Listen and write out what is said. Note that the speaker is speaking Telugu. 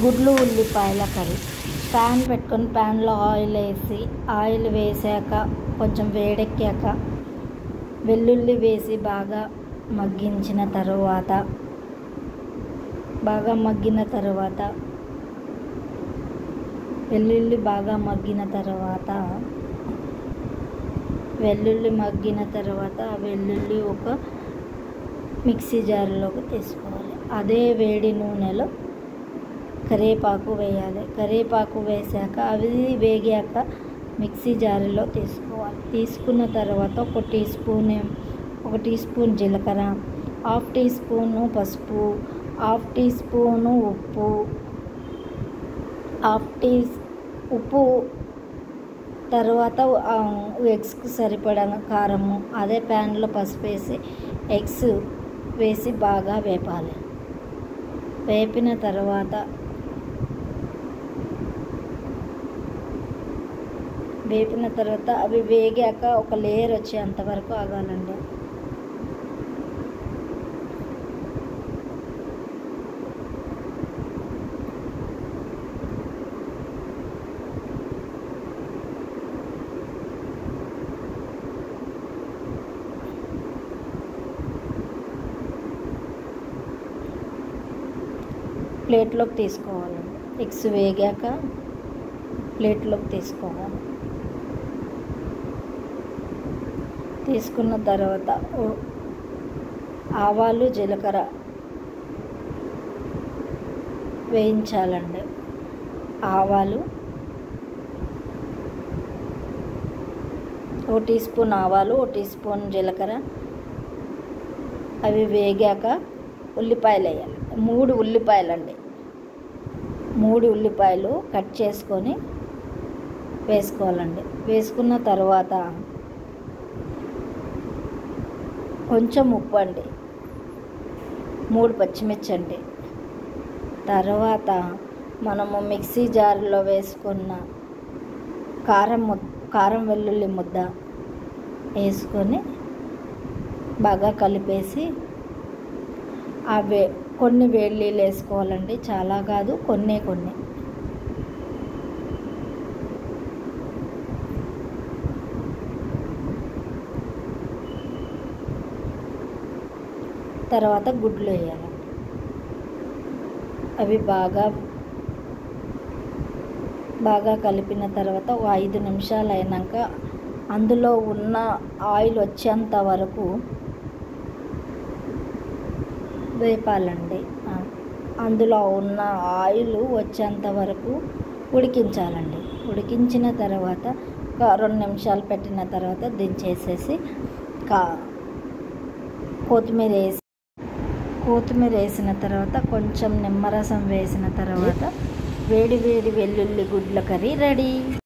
గుడ్లు ఉల్లిపాయల కర్రీ. ప్యాన్ పెట్టుకొని ప్యాన్లో ఆయిల్ వేసాక కొంచెం వేడెక్కాక వెల్లుల్లి వేసి బాగా మగ్గిన తర్వాత వెల్లుల్లి మగ్గిన తర్వాత వెల్లుల్లి ఒక మిక్సీ జార్లోకి తీసుకోవాలి. అదే వేడి నూనెలో కరివేపాకు వేయాలి. కరివేపాకు వేసాక అవి వేగాక మిక్సీ జారులో తీసుకోవాలి. తీసుకున్న తర్వాత ఒక టీ స్పూన్ జీలకర్ర, హాఫ్ టీ స్పూను పసుపు, హాఫ్ టీ స్పూను ఉప్పు తర్వాత ఎగ్స్కి సరిపడా కారము, అదే ప్యాన్లో పసుపు వేసి ఎగ్స్ వేసి బాగా వేపాలి. వేపిన తర్వాత అవి వేగాక ఒక లేయర్ వచ్చేంత వరకు ఆగాలండి. ప్లేట్లోకి తీసుకోవాలండి. ఎగ్స్ వేగాక ప్లేట్లోకి తీసుకోవాలి. తీసుకున్న తర్వాత ఆవాలు జీలకర్ర వేయించాలండి. ఒక టీ స్పూన్ ఆవాలు, ఒక టీ స్పూన్ జీలకర్ర అవి వేగాక ఉల్లిపాయలు వేయాలి. 3 ఉల్లిపాయలండి. 3 ఉల్లిపాయలు కట్ చేసుకొని వేసుకోవాలండి. వేసుకున్న తర్వాత కొంచెం ఉప్పు అండి, 3 పచ్చిమిర్చి అండి. తర్వాత మనము మిక్సీ జార్లో వేసుకున్న కారం వెల్లుల్లి ముద్ద వేసుకొని బాగా కలిపేసి కొన్ని వేడి నీళ్ళు వేసుకోవాలండి. చాలా కాదు, కొన్ని తర్వాత గుడ్లు వేయాలండి. అవి బాగా కలిపిన తర్వాత 5 నిమిషాలు అయినాక అందులో ఉన్న ఆయిల్ వచ్చేంత వరకు వేపాలండి. అందులో ఉన్న ఆయిల్ వచ్చేంత వరకు ఉడికించాలండి. ఉడికించిన తర్వాత ఒక 2 నిమిషాలు పెట్టిన తర్వాత దించేసేసి కొత్తిమీర వేసిన తర్వాత కొంచెం నిమ్మరసం వేసిన తర్వాత వేడి వెల్లుల్లి గుడ్ల కర్రీ రెడీ.